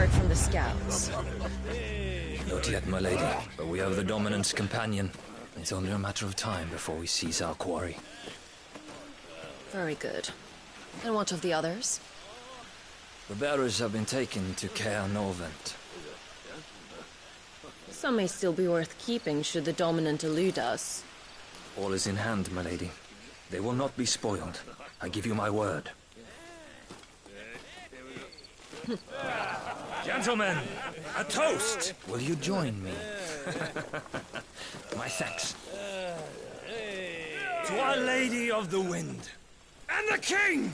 heard from the scouts? Not yet, my lady, but we have the Dominant's companion. It's only a matter of time before we seize our quarry. Very good. And what of the others? The bearers have been taken to Caer Norvent. Some may still be worth keeping should the Dominant elude us. All is in hand, my lady. They will not be spoiled. I give you my word. Gentlemen, a toast! Will you join me? My thanks. To Our Lady of the Wind. And the King!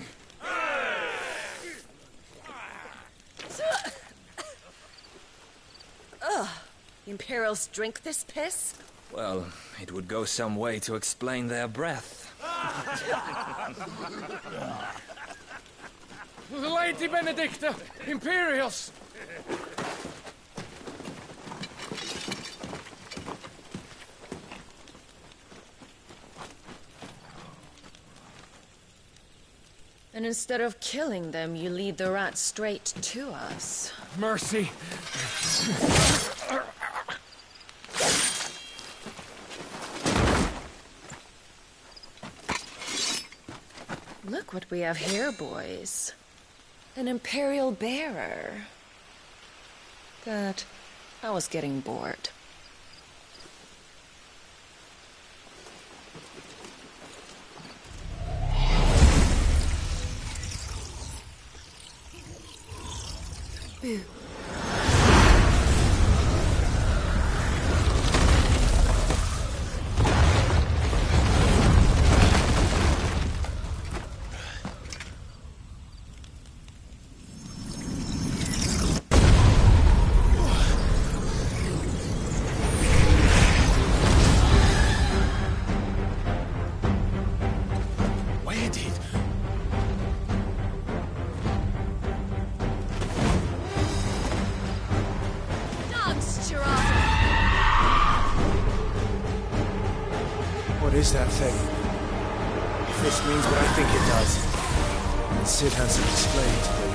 Ugh. The Imperials drink this piss? Well, it would go some way to explain their breath. Lady Benedicta! Imperials! And instead of killing them, you lead the rats straight to us. Mercy! Look what we have here, boys. An Imperial bearer. Good. I was getting bored. Boo. What is that thing? If this means what I think it does, then Sid has to explain to me.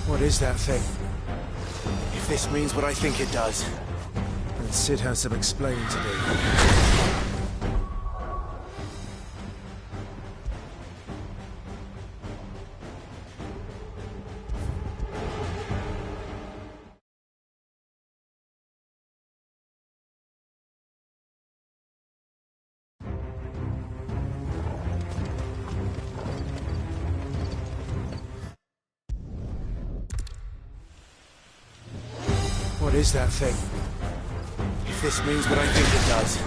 What is that thing? If this means what I think it does, then Sid has to explain to me. What is that thing? If this means what I think it does.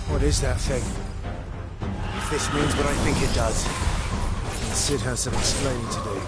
What is that thing? If this means what I think it does, then Sid has some explaining to do.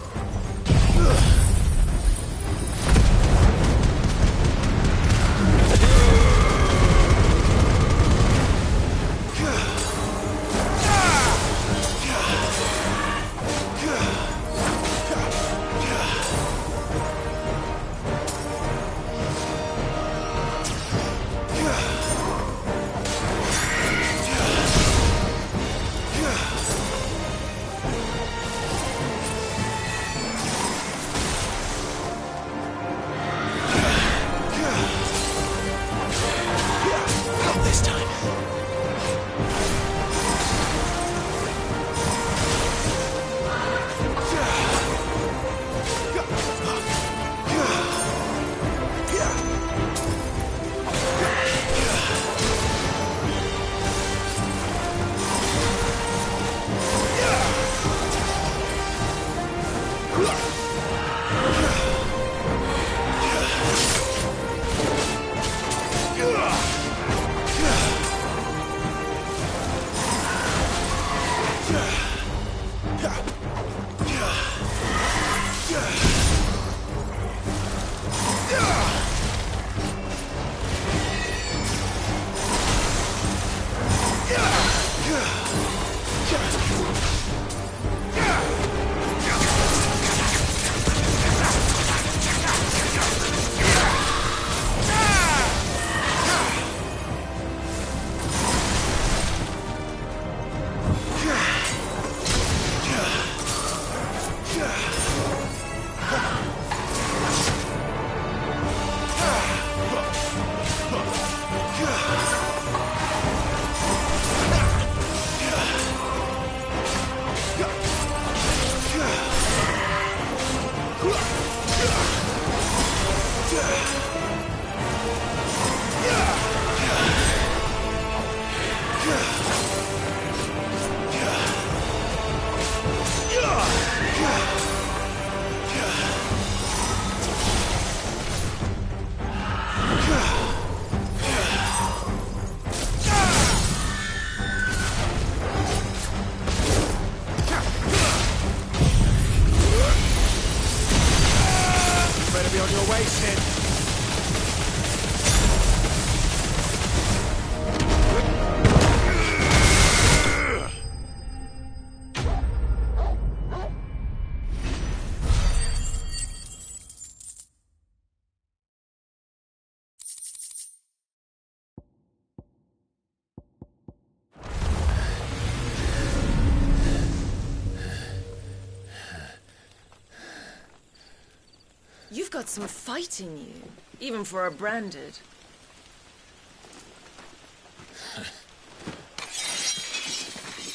got some fight in you, even for a branded.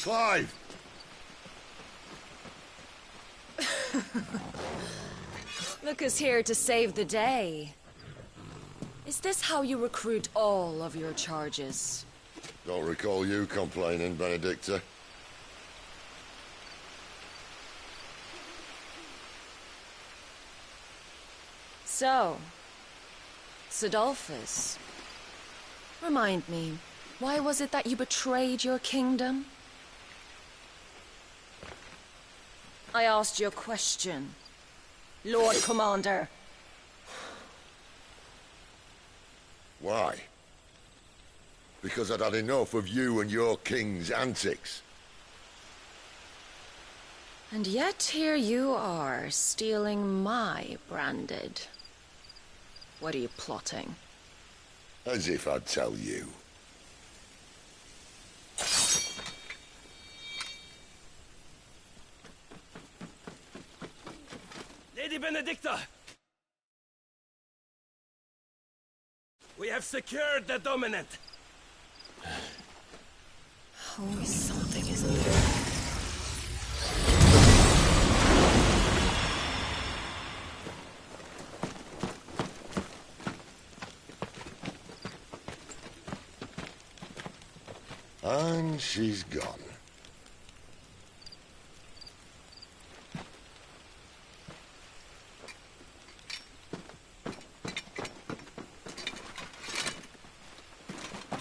Clive! Look who's here to save the day. Is this how you recruit all of your charges? Don't recall you complaining, Benedicta. So, Sidolphus, remind me, why was it that you betrayed your kingdom? I asked you a question, Lord Commander. Why? Because I'd had enough of you and your king's antics. And yet here you are, stealing my branded. What are you plotting? As if I'd tell you. Lady Benedicta! We have secured the dominant! Always something, isn't there? And she's gone.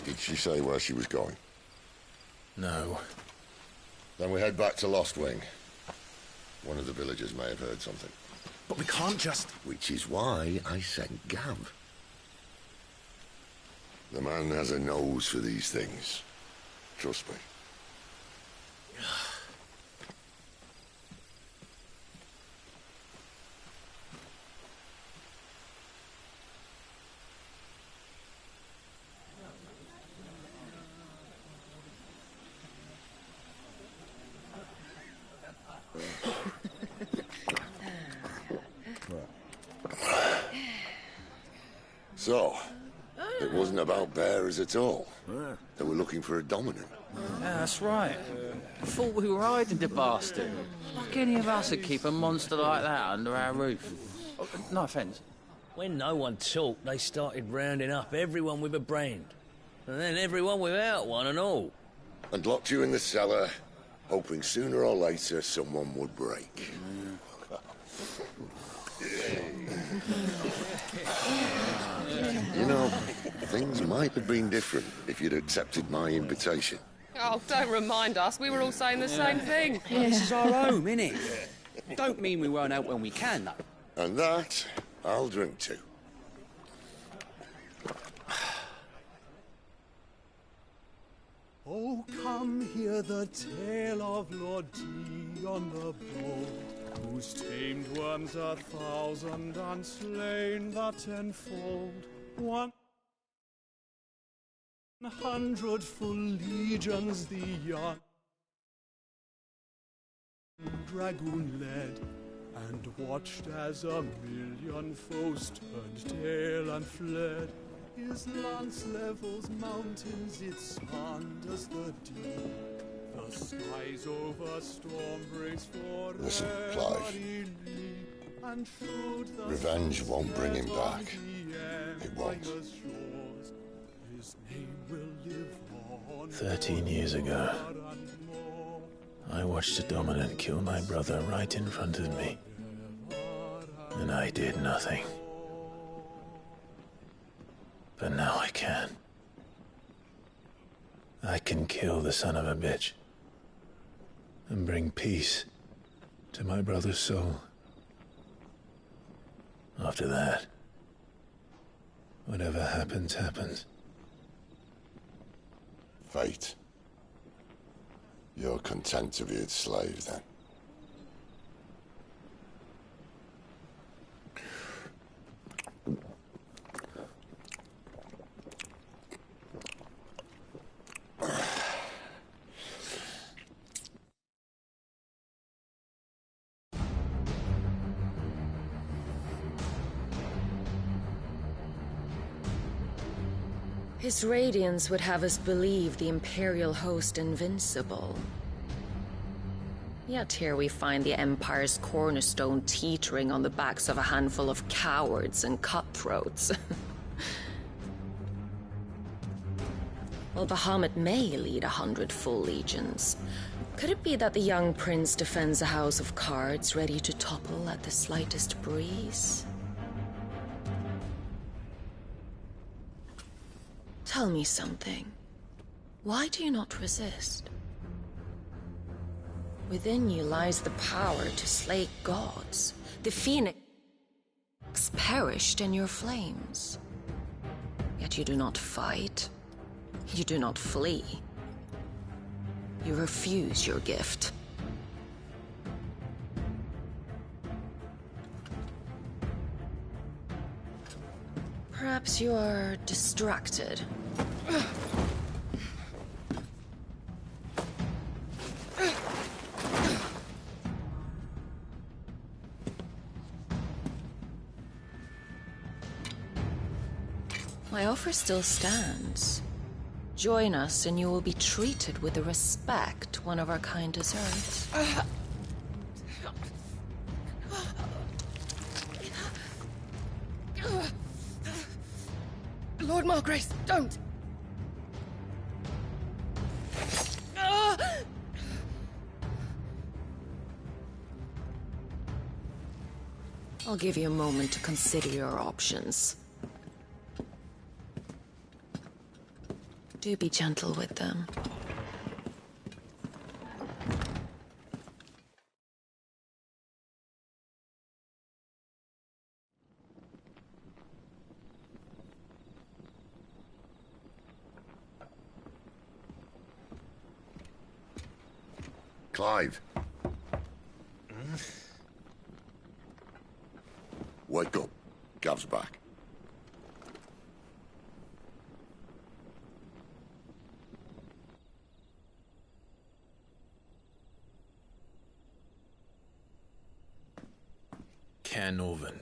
Did she say where she was going? No. Then we head back to Lost Wing. One of the villagers may have heard something. But we can't just... Which is why I sent Gav. The man has a nose for these things. Trust me. So, it wasn't about bearers at all. They were looking for a dominant. Yeah, that's right. I thought we were hiding the bastard. Like any of us would keep a monster like that under our roof. Oh, no offence. When no one talked, they started rounding up everyone with a brand. And then everyone without one and all. And locked you in the cellar, hoping sooner or later someone would break. You know, things might have been different if you'd accepted my invitation. Oh, don't remind us. We were all saying the same thing. This is our home, innit? Don't mean we won't out when we can, though. And that, I'll drink to. Oh, come hear the tale of Lord Dion the Bold, whose tamed worms 1,000 and slain the 10-fold. 100 full legions the young dragoon led, and watched as 1,000,000 foes turned tail and fled. His lance levels mountains, it sanders the deep. The skies over storm breaks for Listen, Clive. Revenge won't bring him back. It won't. 13 years ago, I watched a dominant kill my brother right in front of me. And I did nothing. But now I can. I can kill the son of a bitch and bring peace to my brother's soul. After that, whatever happens, happens. Fate. You're content to be its slave, then? His radiance would have us believe the Imperial host invincible. Yet here we find the Empire's cornerstone teetering on the backs of a handful of cowards and cutthroats. Well, Bahamut may lead 100 full legions. Could it be that the young prince defends a house of cards ready to topple at the slightest breeze? Tell me something. Why do you not resist? Within you lies the power to slay gods. The Phoenix perished in your flames. Yet you do not fight. You do not flee. You refuse your gift. Perhaps you are distracted. My offer still stands. Join us and you will be treated with the respect one of our kind deserves. Lord Margrace, don't! I'll give you a moment to consider your options. Do be gentle with them. Clive. Wake up. Gav's back. Caernarvon.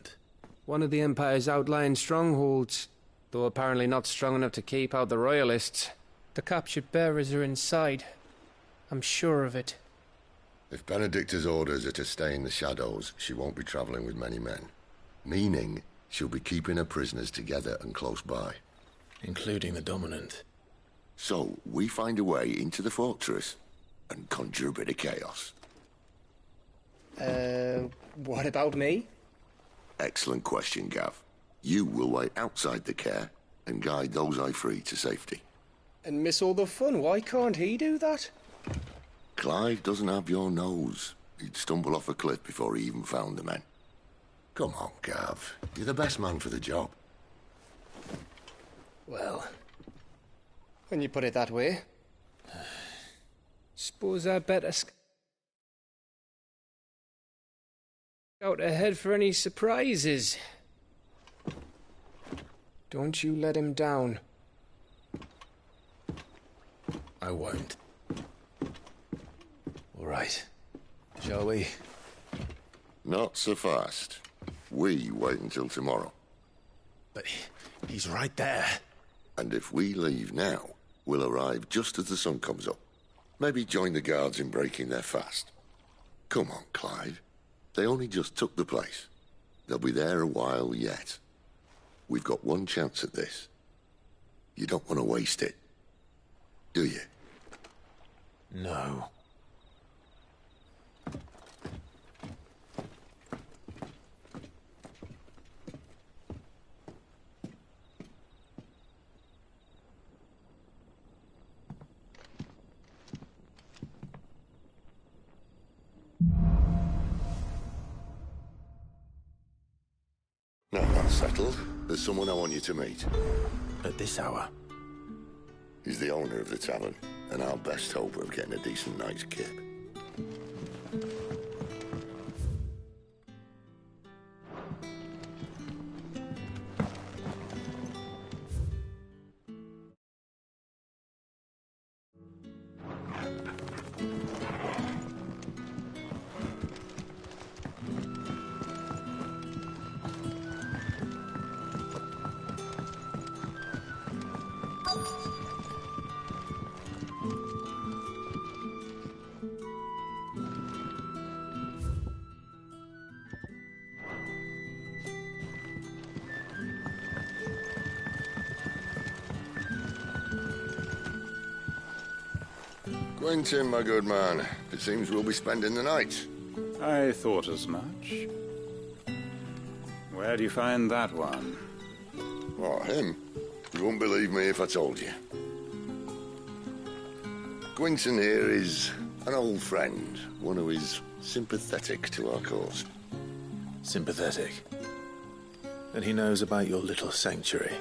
One of the Empire's outlying strongholds, though apparently not strong enough to keep out the Royalists. The captured bearers are inside. I'm sure of it. If Benedicta's orders are to stay in the shadows, she won't be travelling with many men. Meaning, she'll be keeping her prisoners together and close by. Including the Dominant. So, we find a way into the fortress and conjure a bit of chaos. What about me? Excellent question, Gav. You will wait outside the care and guide those I free to safety. And miss all the fun. Why can't he do that? Clive doesn't have your nose. He'd stumble off a cliff before he even found the men. Come on, Gav. You're the best man for the job. Well, when you put it that way. Suppose I better scout ahead for any surprises. Don't you let him down. I won't. All right. Shall we? Not so fast. We wait until tomorrow. But he's right there. And if we leave now, we'll arrive just as the sun comes up. Maybe join the guards in breaking their fast. Come on, Clive. They only just took the place. They'll be there a while yet. We've got one chance at this. You don't want to waste it, do you? No. Now that's settled. There's someone I want you to meet. At this hour? He's the owner of the tavern, and our best hope of getting a decent night's kip. Quentin, my good man. It seems we'll be spending the night. I thought as much. Where do you find that one? Oh, him? You wouldn't believe me if I told you. Quentin here is an old friend, one who is sympathetic to our cause. Sympathetic? And he knows about your little sanctuary.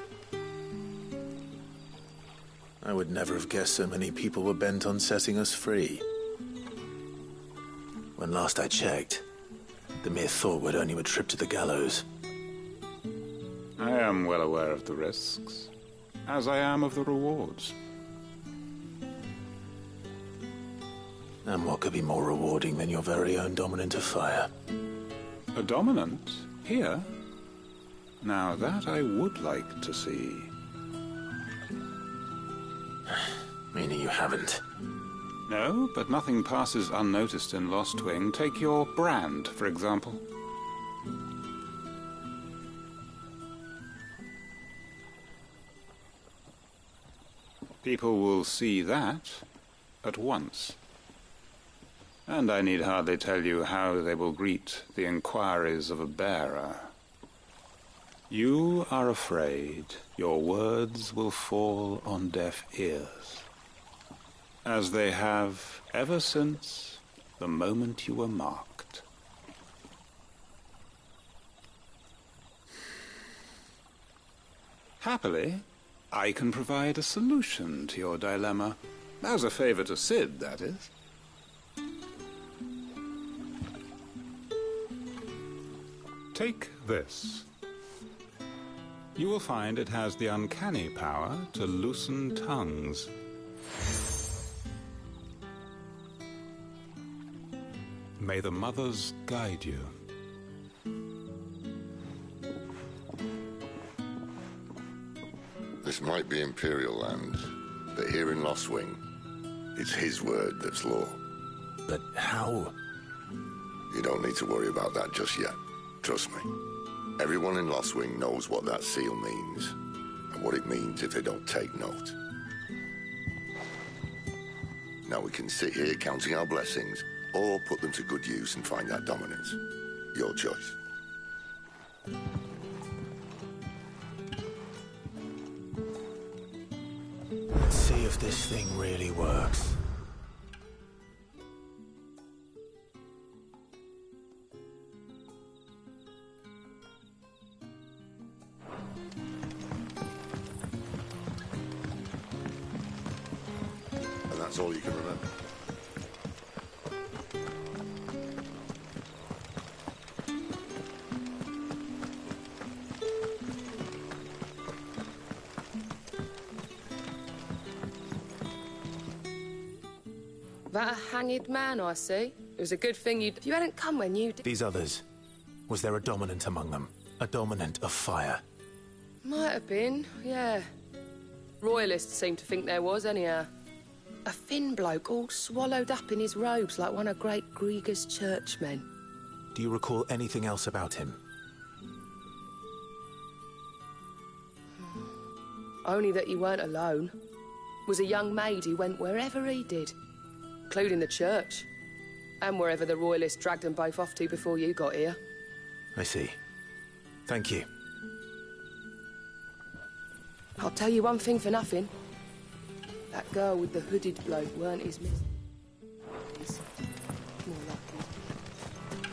I would never have guessed so many people were bent on setting us free. When last I checked, the mere thought would earn you a trip to the gallows. I am well aware of the risks, as I am of the rewards. And what could be more rewarding than your very own dominant of fire? A dominant? Here? Now that I would like to see. Meaning you haven't? No, but nothing passes unnoticed in Lost Wing. Take your brand, for example. People will see that at once. And I need hardly tell you how they will greet the inquiries of a bearer. You are afraid your words will fall on deaf ears, as they have ever since the moment you were marked. Happily, I can provide a solution to your dilemma. As a favor to Sid, that is. Take this. You will find it has the uncanny power to loosen tongues. May the mothers guide you. This might be Imperial land, but here in Lost Wing, it's his word that's law. But how? You don't need to worry about that just yet. Trust me. Everyone in Lost Wing knows what that seal means, and what it means if they don't take note. Now we can sit here counting our blessings, or put them to good use and find that dominance. Your choice. Let's see if this thing really works. And that's all you can remember. That a hanged man, I see. It was a good thing you hadn't come when you did. These others, was there a dominant among them? A dominant of fire? Might have been, yeah. Royalists seem to think there was, anyhow. A thin bloke all swallowed up in his robes like one of Great Grieger's churchmen. Do you recall anything else about him? Only that he weren't alone. Was a young maid who went wherever he did, including the church, and wherever the Royalists dragged them both off to before you got here. I see. Thank you. I'll tell you one thing for nothing. That girl with the hooded bloke weren't his miss. He's more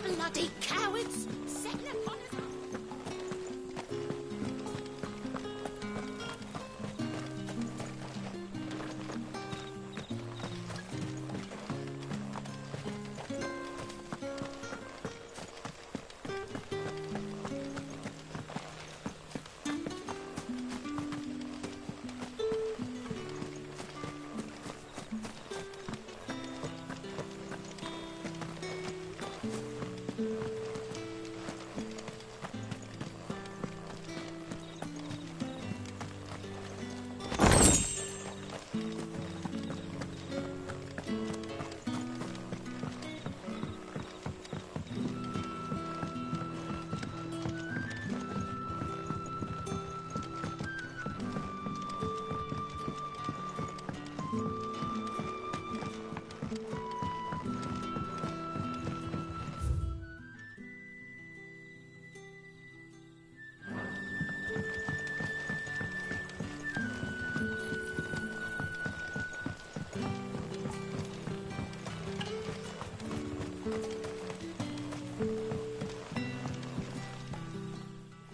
lucky. Bloody cowards! Setting upon us.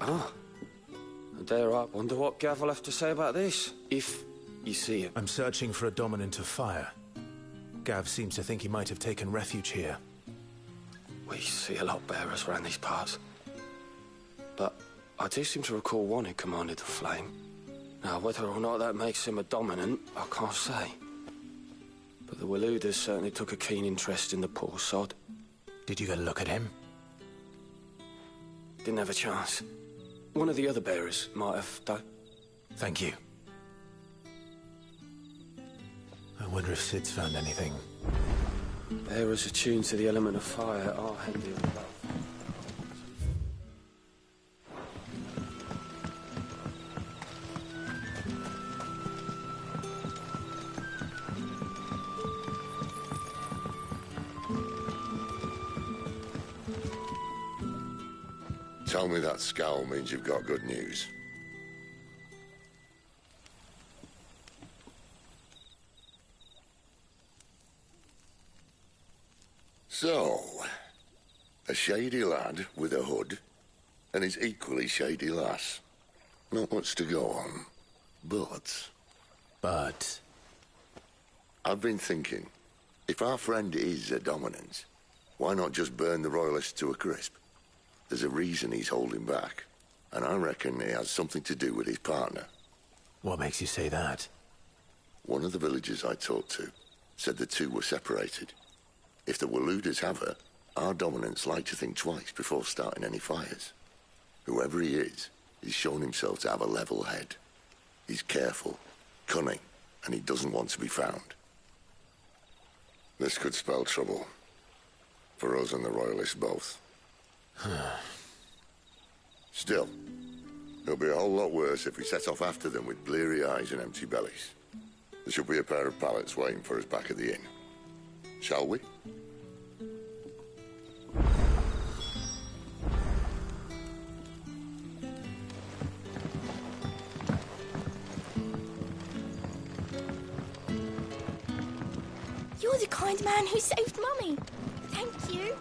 Ah. I dare I wonder what Gav will have to say about this, if you see him. I'm searching for a dominant of fire. Gav seems to think he might have taken refuge here. We see a lot bearers around these parts. But I do seem to recall one who commanded the flame. Now, whether or not that makes him a dominant, I can't say. But the Waluders certainly took a keen interest in the poor sod. Did you get a look at him? Didn't have a chance. One of the other bearers might have, though. Thank you. I wonder if Sid's found anything. Bearers attuned to the element of fire are handy with both. Tell me that scowl means you've got good news. So, a shady lad with a hood, and his equally shady lass. Not much to go on, but... I've been thinking, if our friend is a dominant, why not just burn the Royalists to a crisp? There's a reason he's holding back, and I reckon it has something to do with his partner. What makes you say that? One of the villagers I talked to said the two were separated. If the Waluders have her, our dominants like to think twice before starting any fires. Whoever he is, he's shown himself to have a level head. He's careful, cunning, and he doesn't want to be found. This could spell trouble. For us and the Royalists both. Still, it'll be a whole lot worse if we set off after them with bleary eyes and empty bellies. There should be a pair of pallets waiting for us back at the inn. Shall we? You're the kind man who saved Mummy. Thank you.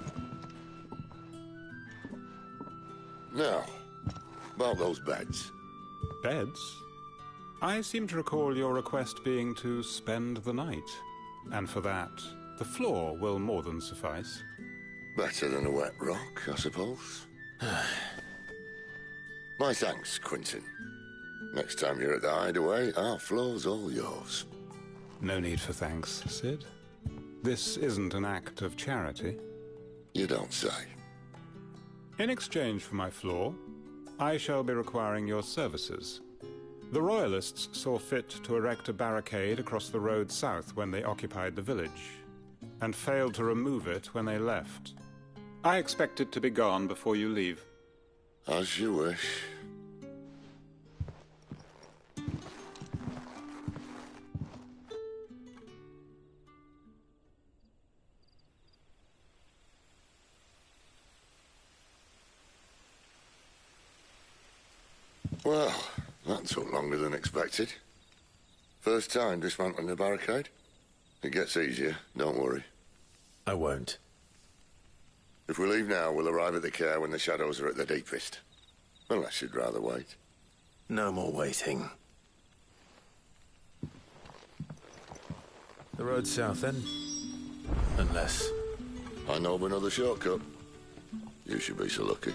Now, about those beds. Beds? I seem to recall your request being to spend the night. And for that, the floor will more than suffice. Better than a wet rock, I suppose. My thanks, Quentin. Next time you're at the hideaway, our floor's all yours. No need for thanks, Sid. This isn't an act of charity. You don't say. In exchange for my floor, I shall be requiring your services. The Royalists saw fit to erect a barricade across the road south when they occupied the village, and failed to remove it when they left. I expect it to be gone before you leave. As you wish. Well, that took longer than expected. First time dismantling the barricade? It gets easier, don't worry. I won't. If we leave now, we'll arrive at the care when the shadows are at their deepest. Unless you'd rather wait. No more waiting. The road south, then? Unless... I know of another shortcut. You should be so lucky.